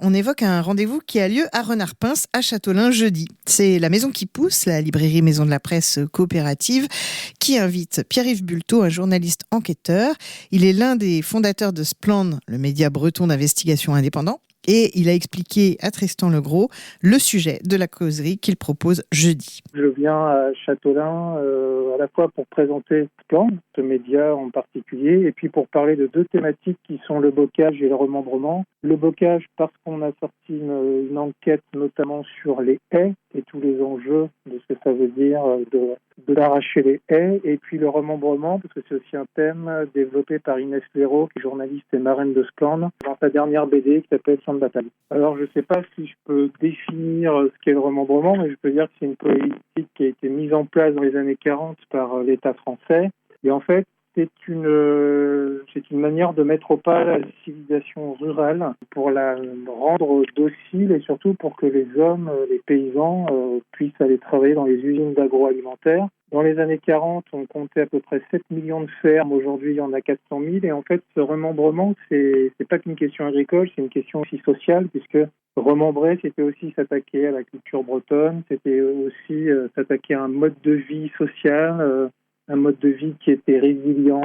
On évoque un rendez-vous qui a lieu à Renard-Pince, à Châteaulin, jeudi. C'est la Maison qui pousse, la librairie Maison de la Presse coopérative, qui invite Pierre-Yves Bulto, un journaliste enquêteur. Il est l'un des fondateurs de Splan, le média breton d'investigation indépendant. Et il a expliqué à Tristan Legros le sujet de la causerie qu'il propose jeudi. Je viens à Châteaulin à la fois pour présenter Splan, ce média en particulier, et puis pour parler de deux thématiques qui sont le bocage et le remembrement. Le bocage parce qu'on a sorti une enquête notamment sur les haies et tous les enjeux de ce que ça veut dire de d'arracher les haies, et puis le remembrement parce que c'est aussi un thème développé par Inès Léraud, qui est journaliste et marraine de Splan, dans sa dernière BD qui s'appelle Champ de bataille. Alors je ne sais pas si je peux définir ce qu'est le remembrement, mais je peux dire que c'est une politique qui a été mise en place dans les années 40 par l'État français, et en fait c'est une manière de mettre au pas la civilisation rurale pour la rendre docile et surtout pour que les hommes, les paysans, puissent aller travailler dans les usines d'agroalimentaire. Dans les années 40, on comptait à peu près 7 millions de fermes. Aujourd'hui, il y en a 400 000. Et en fait, ce remembrement, c'est pas qu'une question agricole, c'est une question aussi sociale, puisque remembrer, c'était aussi s'attaquer à la culture bretonne, c'était aussi s'attaquer à un mode de vie social, un mode de vie qui était résilient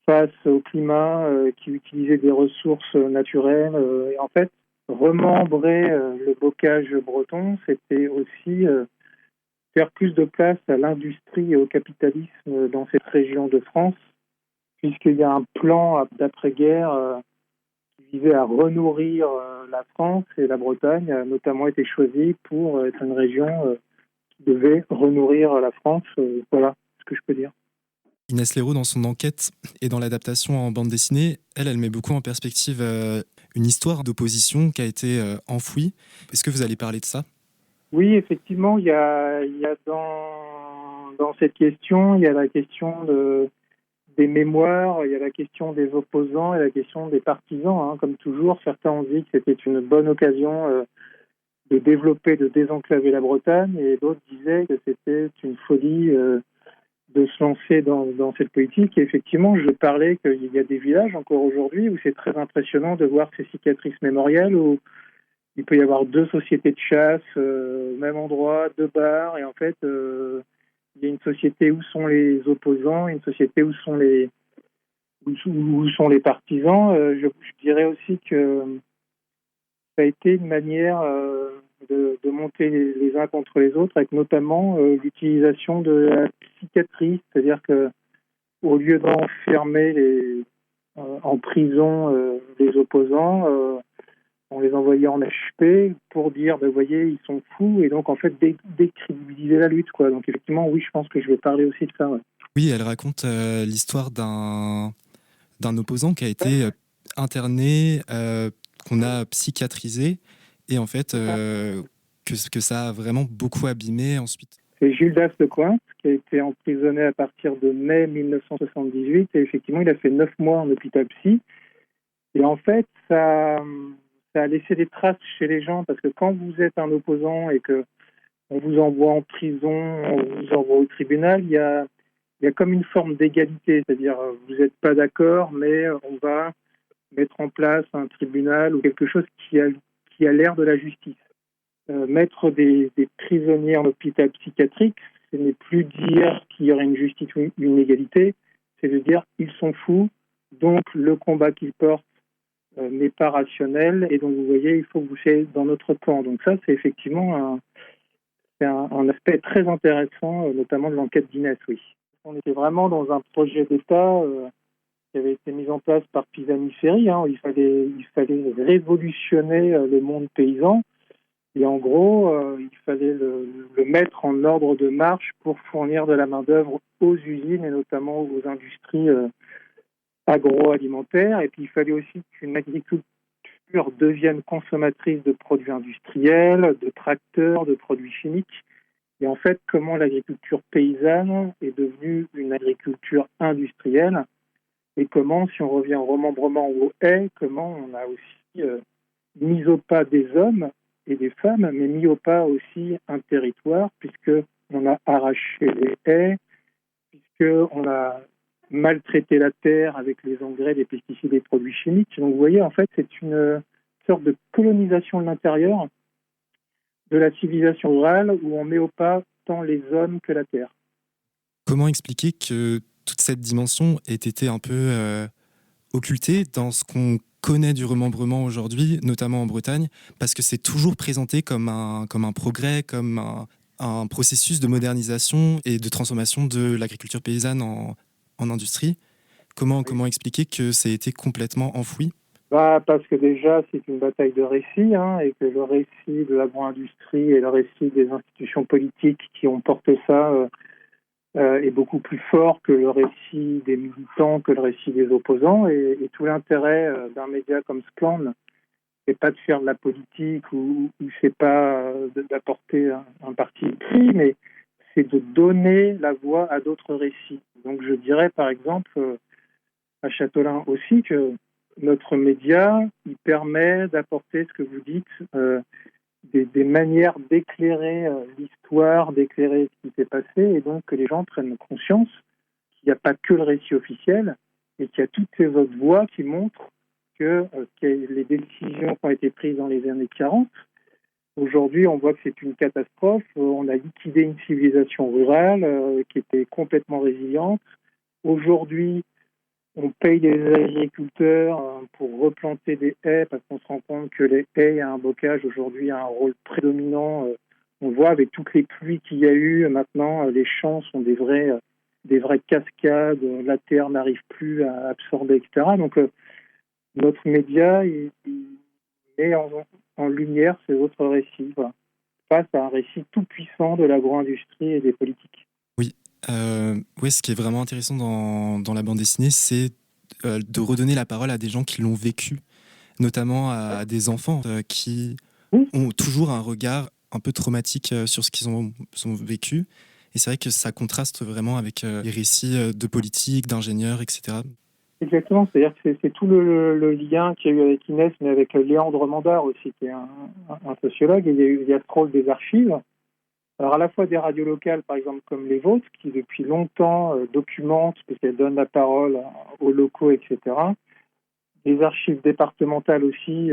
face au climat, qui utilisait des ressources naturelles. Et en fait, remembrer le bocage breton, c'était aussi faire plus de place à l'industrie et au capitalisme dans cette région de France, puisqu'il y a un plan d'après-guerre qui visait à renourrir la France, et la Bretagne a notamment été choisie pour être une région qui devait renourrir la France. Voilà ce que je peux dire. Inès Léraud, dans son enquête et dans l'adaptation en bande dessinée, elle met beaucoup en perspective une histoire d'opposition qui a été enfouie. Est-ce que vous allez parler de ça ? Oui, effectivement, il y a dans cette question, il y a la question des mémoires, il y a la question des opposants et la question des partisans. Comme toujours, certains ont dit que c'était une bonne occasion de développer, de désenclaver la Bretagne, et d'autres disaient que c'était une folie de se lancer dans cette politique. Et effectivement, je parlais qu'il y a des villages encore aujourd'hui où c'est très impressionnant de voir ces cicatrices mémorielles, où il peut y avoir deux sociétés de chasse au même endroit, deux bars, et en fait, il y a une société où sont les opposants, une société où sont les partisans. Je dirais aussi que ça a été une manière de monter les uns contre les autres, avec notamment l'utilisation de la psychiatrie, c'est-à-dire que au lieu d'enfermer en prison les opposants, on les envoyait en HP pour dire, vous voyez, ils sont fous, et donc en fait décrédibiliser la lutte, quoi. Donc effectivement, oui, je pense que je vais parler aussi de ça. Ouais. Oui, elle raconte l'histoire d'un opposant qui a été interné, qu'on a psychiatrisé, et en fait que ça a vraiment beaucoup abîmé ensuite. C'est Gilles Lecount qui a été emprisonné à partir de mai 1978, et effectivement, il a fait 9 mois en hôpital psy. Et en fait, ça a laissé des traces chez les gens, parce que quand vous êtes un opposant et que on vous envoie en prison, on vous envoie au tribunal, il y a comme une forme d'égalité, c'est-à-dire vous n'êtes pas d'accord, mais on va mettre en place un tribunal ou quelque chose qui a l'air de la justice. Mettre des prisonniers en hôpital psychiatrique, ce n'est plus dire qu'il y aurait une justice ou une égalité, c'est de dire ils sont fous, donc le combat qu'ils portent n'est pas rationnel, et donc vous voyez, il faut que vous soyez dans notre camp. Donc ça, c'est effectivement un aspect très intéressant, notamment de l'enquête d'Inès, oui. On était vraiment dans un projet d'État qui avait été mis en place par Pisani-Ferry. Il fallait révolutionner le monde paysan. Et en gros, il fallait le mettre en ordre de marche pour fournir de la main-d'œuvre aux usines et notamment aux industries agroalimentaires. Et puis, il fallait aussi qu'une agriculture devienne consommatrice de produits industriels, de tracteurs, de produits chimiques. Et en fait, comment l'agriculture paysanne est devenue une agriculture industrielle, et comment, si on revient au remembrement ou aux haies, comment on a aussi mis au pas des hommes et des femmes, mais mis au pas aussi un territoire, puisqu'on a arraché les haies, puisqu'on a maltraité la terre avec les engrais, les pesticides et les produits chimiques. Donc vous voyez, en fait, c'est sorte de colonisation de l'intérieur de la civilisation rurale où on met au pas tant les hommes que la terre. Comment expliquer que toute cette dimension ait été un peu occultée dans ce qu'on connaît du remembrement aujourd'hui, notamment en Bretagne, parce que c'est toujours présenté comme un progrès, comme un processus de modernisation et de transformation de l'agriculture paysanne en industrie. Comment expliquer que ça a été complètement enfoui? Parce que déjà, c'est une bataille de récits, et que le récit de l'agro-industrie et le récit des institutions politiques qui ont porté ça est beaucoup plus fort que le récit des militants, que le récit des opposants. Et tout l'intérêt d'un média comme Skandl, c'est pas de faire de la politique ou c'est pas d'apporter un parti pris, mais c'est de donner la voix à d'autres récits. Donc je dirais par exemple à Châtelain aussi que notre média, il permet d'apporter ce que vous dites, des manières d'éclairer l'histoire, d'éclairer ce qui s'est passé, et donc que les gens prennent conscience qu'il n'y a pas que le récit officiel, et qu'il y a toutes ces autres voix qui montrent que les décisions qui ont été prises dans les années 40, aujourd'hui on voit que c'est une catastrophe. On a liquidé une civilisation rurale qui était complètement résiliente. Aujourd'hui, on paye les agriculteurs pour replanter des haies parce qu'on se rend compte que les haies et un bocage aujourd'hui a un rôle prédominant. On voit avec toutes les pluies qu'il y a eu maintenant, les champs sont des vraies cascades, la terre n'arrive plus à absorber, etc. Donc notre média il met en lumière ces autres récits, face à un récit tout puissant de l'agro-industrie et des politiques. Oui, ce qui est vraiment intéressant dans la bande dessinée, c'est de redonner la parole à des gens qui l'ont vécu, notamment à des enfants qui ont toujours un regard un peu traumatique sur ce qu'ils ont vécu. Et c'est vrai que ça contraste vraiment avec les récits de politique, d'ingénieurs, etc. Exactement, c'est-à-dire que c'est tout le lien qu'il y a eu avec Inès, mais avec Léandre Mandard aussi, qui est un sociologue. Et il y a ce rôle des archives. Alors à la fois des radios locales, par exemple comme les vôtres, qui depuis longtemps documentent, parce qu'elles donnent la parole aux locaux, etc. Des archives départementales aussi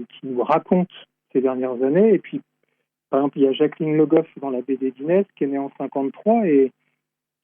qui nous racontent ces dernières années. Et puis, par exemple, il y a Jacqueline Le Goff dans la BD d'Inès, qui est née en 53 et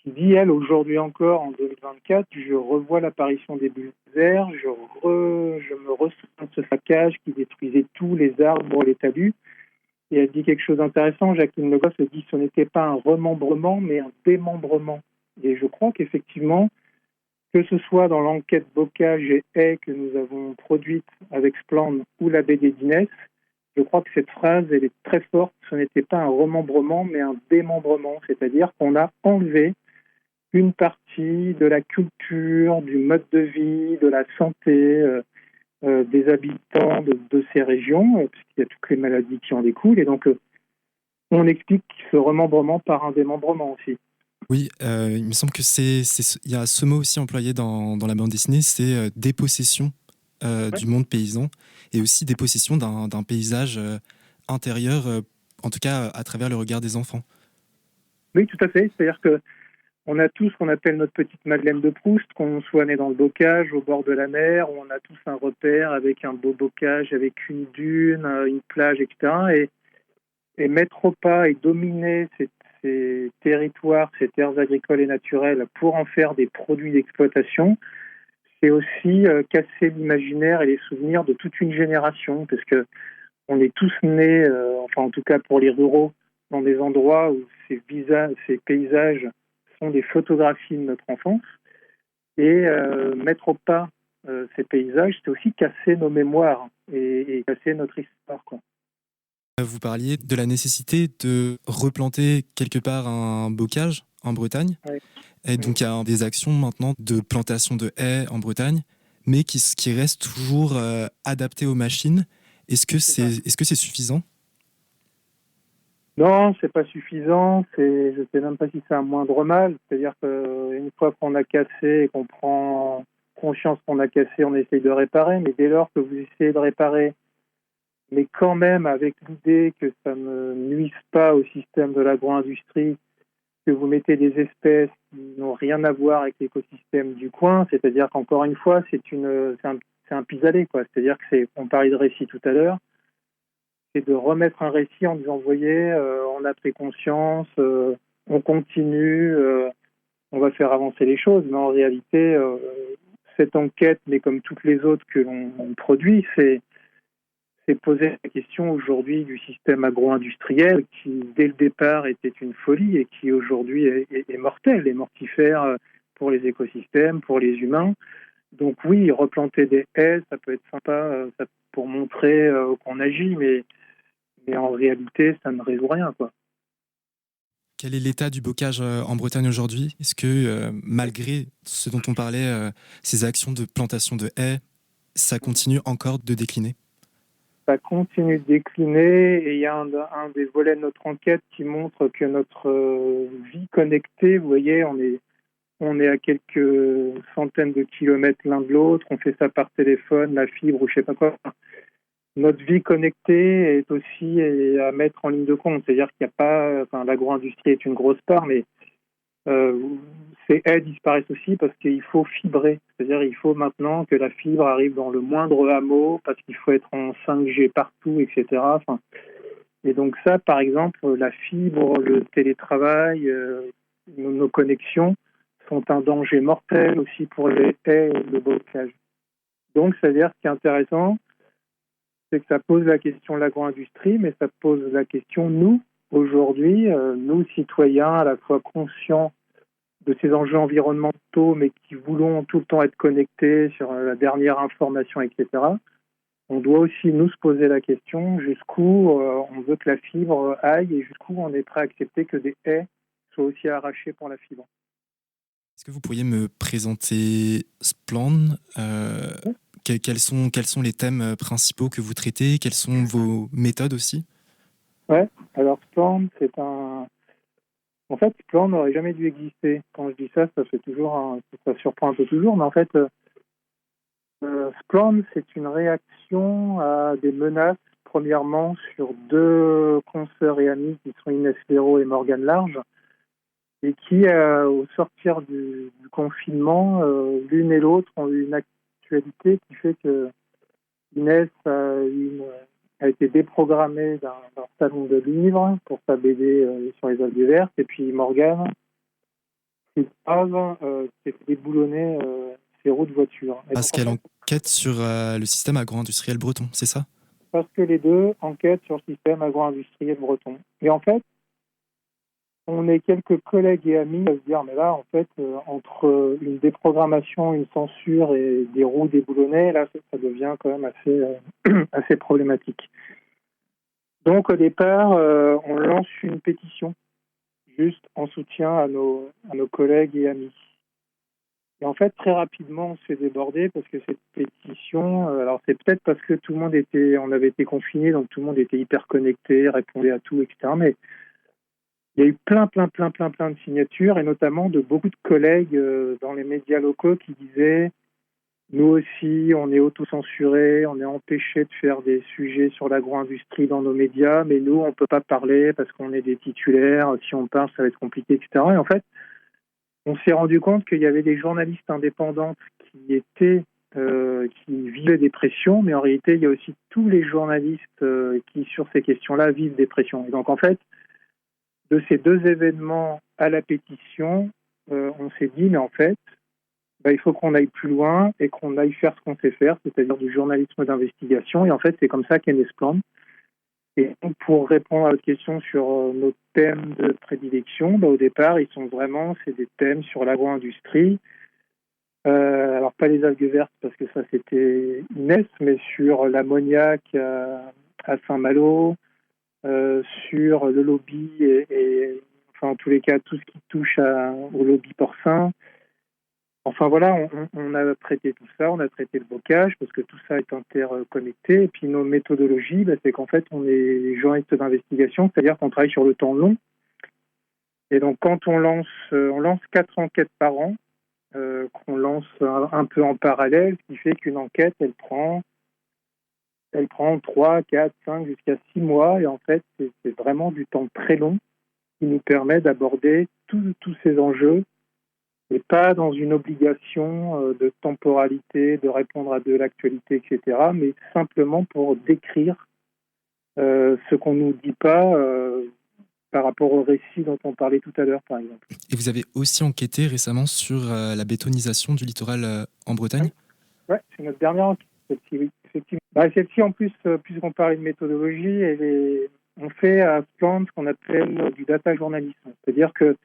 qui dit, elle, aujourd'hui encore, en 2024, je revois l'apparition des bulldozers, je me ressens de ce saccage qui détruisait tous les arbres, les talus. Et elle dit quelque chose d'intéressant. Jacqueline Le Goff dit que ce n'était pas un remembrement, mais un démembrement. Et je crois qu'effectivement, que ce soit dans l'enquête bocage et haies que nous avons produite avec Skandl ou la BD d'Inès, je crois que cette phrase, elle est très forte. Ce n'était pas un remembrement, mais un démembrement. C'est-à-dire qu'on a enlevé une partie de la culture, du mode de vie, de la santé, des habitants de ces régions, puisqu'il y a toutes les maladies qui en découlent. Et donc, on explique ce remembrement par un démembrement aussi. Oui, il me semble que il y a ce mot aussi employé dans la bande dessinée, c'est dépossession du monde paysan et aussi dépossession d'un paysage intérieur, en tout cas à travers le regard des enfants. Oui, tout à fait. C'est-à-dire que on a tous ce qu'on appelle notre petite Madeleine de Proust, qu'on soit né dans le bocage, au bord de la mer, où on a tous un repère avec un beau bocage, avec une dune, une plage, etc. Et mettre au pas et dominer ces territoires, ces terres agricoles et naturelles pour en faire des produits d'exploitation, c'est aussi casser l'imaginaire et les souvenirs de toute une génération, parce que on est tous nés, enfin en tout cas pour les ruraux, dans des endroits où ces paysages sont des photographies de notre enfance. Et mettre au pas ces paysages, c'est aussi casser nos mémoires et casser notre histoire, quoi. Vous parliez de la nécessité de replanter quelque part un bocage en Bretagne. Oui. Et donc, il y a des actions maintenant de plantation de haies en Bretagne, mais qui restent toujours adaptées aux machines. Est-ce que c'est suffisant ? Non, c'est pas suffisant. Je ne sais même pas si c'est un moindre mal. C'est-à-dire qu'une fois qu'on a cassé et qu'on prend conscience qu'on a cassé, on essaye de réparer. Mais dès lors que vous essayez de réparer, mais quand même avec l'idée que ça ne nuise pas au système de l'agro-industrie, que vous mettez des espèces qui n'ont rien à voir avec l'écosystème du coin, c'est-à-dire qu'encore une fois, c'est c'est un pis-aller, quoi. C'est-à-dire que on parlait de récit tout à l'heure, c'est de remettre un récit en disant, vous voyez, on a pris conscience, on continue, on va faire avancer les choses. Mais en réalité, cette enquête, mais comme toutes les autres que l'on produit, c'est poser la question aujourd'hui du système agro-industriel qui, dès le départ, était une folie et qui aujourd'hui est mortel et mortifère pour les écosystèmes, pour les humains. Donc oui, replanter des haies, ça peut être sympa pour montrer qu'on agit, mais en réalité, ça ne résout rien, quoi. Quel est l'état du bocage en Bretagne aujourd'hui? Est-ce que, malgré ce dont on parlait, ces actions de plantation de haies, ça continue encore de décliner? Ça continue de décliner et il y a un des volets de notre enquête qui montre que notre vie connectée, vous voyez, on est à quelques centaines de kilomètres l'un de l'autre, on fait ça par téléphone, la fibre ou je sais pas quoi. Notre vie connectée est aussi à mettre en ligne de compte. C'est-à-dire qu'il n'y a pas... Enfin, l'agro-industrie est une grosse part, mais ces haies disparaissent aussi parce qu'il faut fibrer. C'est-à-dire qu'il faut maintenant que la fibre arrive dans le moindre hameau parce qu'il faut être en 5G partout, etc. Enfin, et donc ça, par exemple, la fibre, le télétravail, nos connexions sont un danger mortel aussi pour les haies et le bocage. Donc, c'est-à-dire ce qui est intéressant, c'est que ça pose la question de l'agro-industrie, mais ça pose la question, nous, aujourd'hui, nous, citoyens, à la fois conscients de ces enjeux environnementaux, mais qui voulons tout le temps être connectés sur la dernière information, etc. On doit aussi nous se poser la question jusqu'où on veut que la fibre aille et jusqu'où on est prêt à accepter que des haies soient aussi arrachées pour la fibre. Est-ce que vous pourriez me présenter Splend? Quels sont les thèmes principaux que vous traitez? Quelles sont vos méthodes aussi? Ouais, alors Splend, c'est un... En fait, Splend n'aurait jamais dû exister. Quand je dis ça, ça surprend un peu toujours, mais en fait, Splend, c'est une réaction à des menaces, premièrement, sur deux consoeurs et amis qui sont Inès Léraud et Morgane Large, et qui, au sortir du confinement, l'une et l'autre ont eu une actualité qui fait que Inès a été déprogrammée d'un salon de livres pour sa BD sur les algues vertes, et puis Morgane, c'est grave, s'est fait déboulonner ses roues de voiture. Parce qu'elle enquête sur le système agro-industriel breton, c'est ça? Parce que les deux enquêtent sur le système agro-industriel breton. Et en fait, on est quelques collègues et amis à se dire, mais là, en fait, entre une déprogrammation, une censure et des roues déboulonnées, là, ça devient quand même assez problématique. Donc, au départ, on lance une pétition, juste en soutien à nos collègues et amis. Et en fait, très rapidement, on se fait déborder parce que cette pétition, alors c'est peut-être parce que on avait été confinés, donc tout le monde était hyper connecté, répondait à tout, etc. Mais il y a eu plein de signatures, et notamment de beaucoup de collègues dans les médias locaux qui disaient « Nous aussi, on est auto-censurés, on est empêchés de faire des sujets sur l'agro-industrie dans nos médias, mais nous, on ne peut pas parler parce qu'on est des titulaires, si on parle, ça va être compliqué, etc. » Et en fait, on s'est rendu compte qu'il y avait des journalistes indépendantes qui vivaient des pressions, mais en réalité, il y a aussi tous les journalistes qui, sur ces questions-là, vivent des pressions. Et donc, en fait, de ces deux événements à la pétition, on s'est dit, mais en fait, il faut qu'on aille plus loin et qu'on aille faire ce qu'on sait faire, c'est-à-dire du journalisme d'investigation. Et en fait, c'est comme ça qu'est né Splend. Et donc, pour répondre à votre question sur nos thèmes de prédilection, au départ, c'est des thèmes sur l'agro-industrie. Alors, pas les algues vertes, parce que ça, c'était Inès, mais sur l'ammoniac à Saint-Malo, sur le lobby et enfin, en tous les cas, tout ce qui touche au lobby porcin. Enfin voilà, on a traité tout ça, on a traité le bocage, parce que tout ça est interconnecté. Et puis nos méthodologies, c'est qu'en fait, on est journaliste d'investigation, c'est-à-dire qu'on travaille sur le temps long. Et donc quand on lance 4 enquêtes par an, qu'on lance un peu en parallèle, ce qui fait qu'une enquête, elle prend 3, 4, 5, jusqu'à 6 mois. Et en fait, c'est vraiment du temps très long qui nous permet d'aborder tous ces enjeux et pas dans une obligation de temporalité, de répondre à de l'actualité, etc., mais simplement pour décrire ce qu'on ne nous dit pas par rapport au récit dont on parlait tout à l'heure, par exemple. Et vous avez aussi enquêté récemment sur la bétonisation du littoral en Bretagne ? Oui, c'est notre dernière enquête, celle-ci, oui, effectivement. Celle-ci, en plus, puisqu'on parlait de méthodologie, on fait à Splend ce qu'on appelle du data journalisme. C'est-à-dire que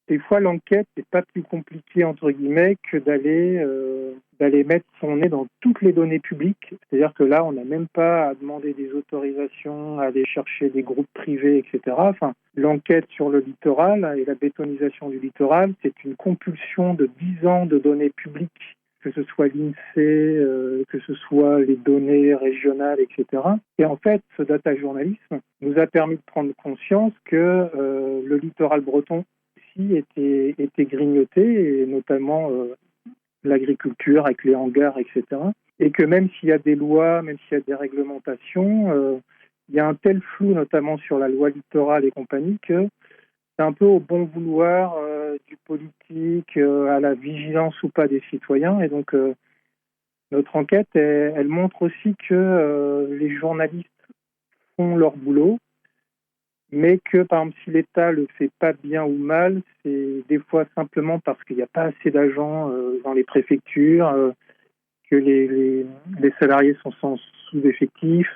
des fois, l'enquête n'est pas plus compliquée, entre guillemets, que d'aller mettre son nez dans toutes les données publiques. C'est-à-dire que là, on n'a même pas à demander des autorisations, à aller chercher des groupes privés, etc. Enfin, l'enquête sur le littoral et la bétonisation du littoral, c'est une compulsion de 10 ans de données publiques, que ce soit l'INSEE, que ce soit les données régionales, etc. Et en fait, ce data journalisme nous a permis de prendre conscience que le littoral breton était grignoté, et notamment l'agriculture avec les hangars, etc. Et que même s'il y a des lois, même s'il y a des réglementations, il y a un tel flou, notamment sur la loi littorale et compagnie, que c'est un peu au bon vouloir du politique, à la vigilance ou pas des citoyens. Et donc, notre enquête, elle montre aussi que les journalistes font leur boulot, mais que, par exemple, si l'État le fait pas bien ou mal, c'est des fois simplement parce qu'il n'y a pas assez d'agents dans les préfectures, que les salariés sont sans sous-effectifs,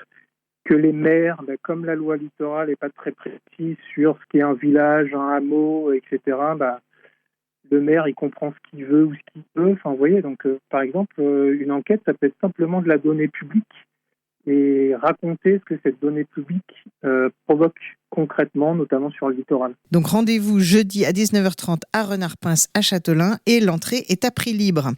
que les maires, comme la loi littorale n'est pas très précise sur ce qu'est un village, un hameau, etc., le maire, il comprend ce qu'il veut ou ce qu'il veut. Enfin, vous voyez, donc, par exemple, une enquête, ça peut être simplement de la donnée publique et raconter ce que cette donnée publique provoque concrètement, notamment sur le littoral. Donc rendez-vous jeudi à 19h30 à Renard-Pince à Châtelain et l'entrée est à prix libre.